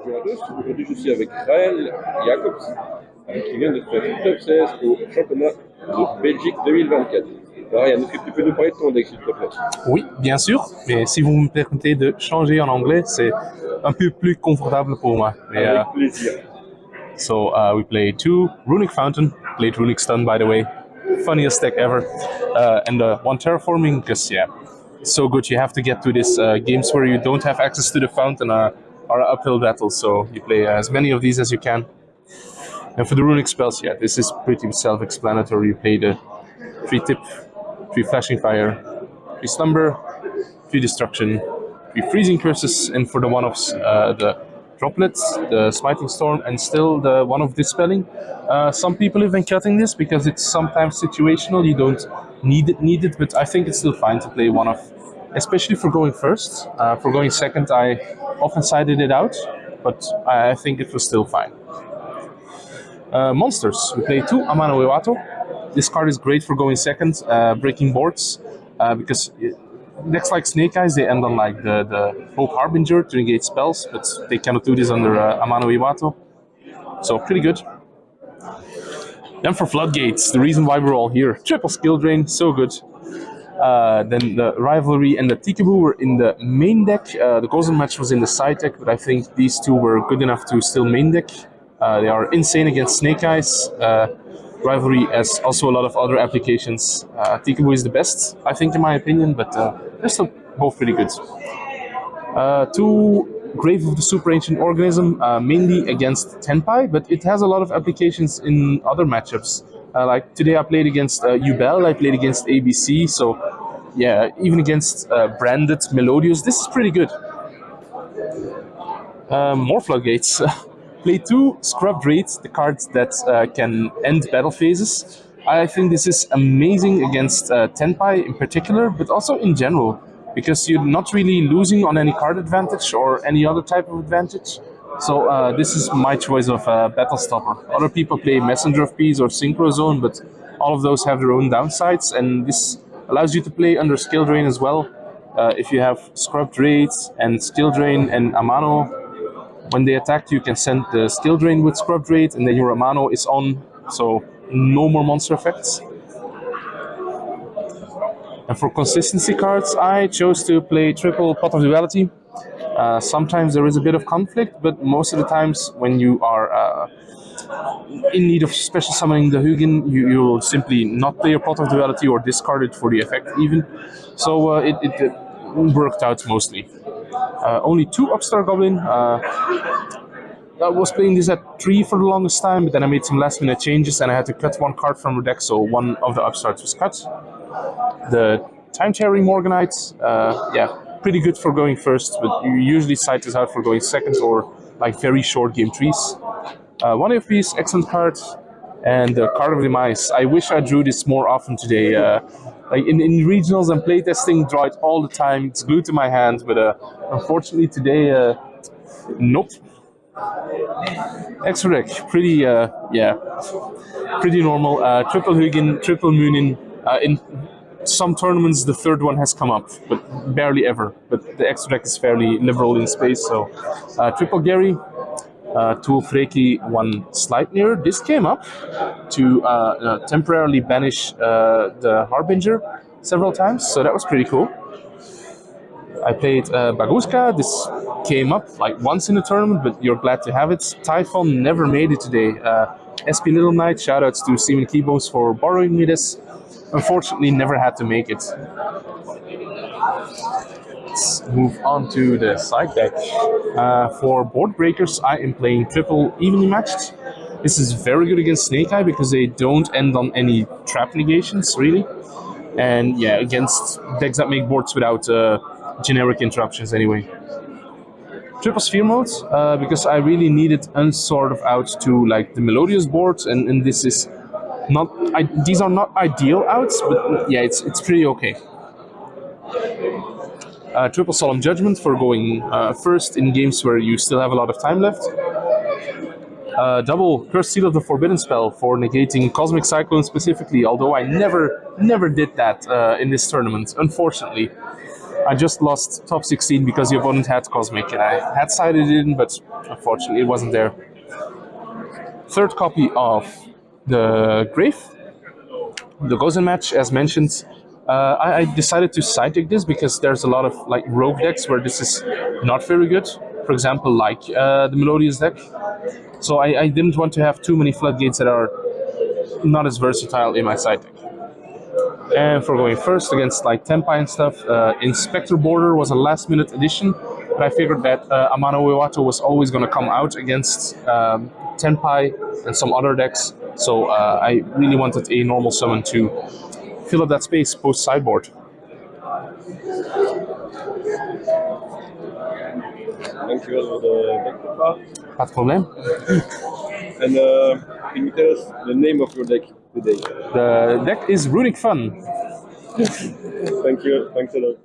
Bonjour à tous, aujourd'hui je suis avec Ryan Jacob qui vient de faire top 16 au championnat de Belgique 2024. Alors Ryan, est-ce que tu peux nous parler de ton deck s'il te plaît? Oui, bien sûr, mais si vous me permettez de changer en anglais, c'est un peu plus confortable pour moi. Mais, Avec plaisir. So we play 2 Runick Fountain, played Runick Stun by the way, funniest deck ever, and 1 Terraforming, because yeah, it's so good. You have to get to these games where you don't have access to the fountain are uphill battles, so you play as many of these as you can. And for the Runick spells, yeah, this is pretty self-explanatory. You play the 3 tip, 3 flashing fire, 3 slumber, 3 destruction, 3 freezing curses, and for the one-offs, the droplets, the smiting storm, and still the one-off dispelling. Some people have been cutting this because it's sometimes situational. You don't need it, but I think it's still fine to play one-off, especially for going first. For going second, I often sided it out, but I think it was still fine. Monsters. We play 2 Amano Iwato. This card is great for going second, breaking boards, because decks like Snake Eyes, they end on like the Hope Harbinger to negate spells, but they cannot do this under Amano Iwato. So pretty good. Then for Floodgates, the reason why we're all here. Triple skill drain, so good. Then the Rivalry and the Tikaboo were in the main deck. The Gozen match was in the side deck, but I think these two were good enough to still main deck. They are insane against Snake Eyes. Rivalry has also a lot of other applications. Tikaboo is the best, I think, in my opinion, but they're still both pretty good. 2 Grave of the Super Ancient Organism, mainly against Tenpai, but it has a lot of applications in other matchups. Like today I played against Ubel, I played against ABC, so yeah, even against branded Melodious, this is pretty good. More Floodgates. Play 2 Scrubbed Raids, the cards that can end battle phases. I think this is amazing against Tenpai in particular, but also in general, because you're not really losing on any card advantage or any other type of advantage. So this is my choice of Battle Stopper. Other people play Messenger of Peace or Synchro Zone, but all of those have their own downsides, and this allows you to play under Skill Drain as well. If you have Scrubbed Raids and Skill Drain and Amano, when they attack, you can send the Skill Drain with Scrubbed Raid, and then your Amano is on, so no more monster effects. And for consistency cards, I chose to play triple Pot of Duality. Sometimes there is a bit of conflict, but most of the times when you are in need of special summoning the Hugin, you will simply not play your Pot of Duality or discard it for the effect even. So it worked out mostly. Only 2 Upstart Goblin. I was playing this at 3 for the longest time, but then I made some last minute changes and I had to cut 1 card from the deck, so 1 of the Upstarts was cut. The Time Tearing Morganite, yeah, pretty good for going first, but you usually side this out for going second or like very short game trees. 1 AFP's excellent card, and the Card of Demise. I wish I drew this more often today. Like in regionals and playtesting, draw it all the time. It's glued to my hand, but unfortunately today, nope. Extra deck, pretty yeah, pretty normal. Triple Hugin, triple Moonin. In some tournaments, the third one has come up, but barely ever. But the extra deck is fairly liberal in space, so triple Gary. 2 Freki, 1 Sleipnir. This came up to temporarily banish the Harbinger several times, so that was pretty cool. I played Baguska. This came up like once in a tournament, but you're glad to have it. Typhon never made it today. SP Little Knight, shoutouts to Steven Keybones for borrowing me this. Unfortunately, never had to make it. Let's move on to the side deck. For board breakers, I am playing triple evenly matched. This is very good against Snake Eye because they don't end on any trap negations, really. And yeah, against decks that make boards without generic interruptions anyway. Triple Sphere mode, because I really needed unsort of out to like the Melodious boards, and this is not, these are not ideal outs, but yeah, it's pretty okay. Triple Solemn Judgment for going first in games where you still have a lot of time left. Double Cursed Seal of the Forbidden Spell for negating Cosmic Cyclone specifically, although I never did that in this tournament, unfortunately. I just lost top 16 because the opponent had Cosmic, and I had sided in, but unfortunately it wasn't there. Third copy of the Grave, the Gozen match, as mentioned. I decided to side deck this because there's a lot of like rogue decks where this is not very good. For example, like the Melodious deck. So I didn't want to have too many floodgates that are not as versatile in my side deck. And for going first against like Tempai and stuff, Inspector Border was a last-minute addition, but I figured that Amano Uewato was always going to come out against Tempai and some other decks, so I really wanted a normal summon to fill up that space post-sideboard. Dankjewel voor de deckverhaal. Pas de probleem. And can you tell us the name of your deck today? The deck is Runick Fun. Thank you. Thanks a lot.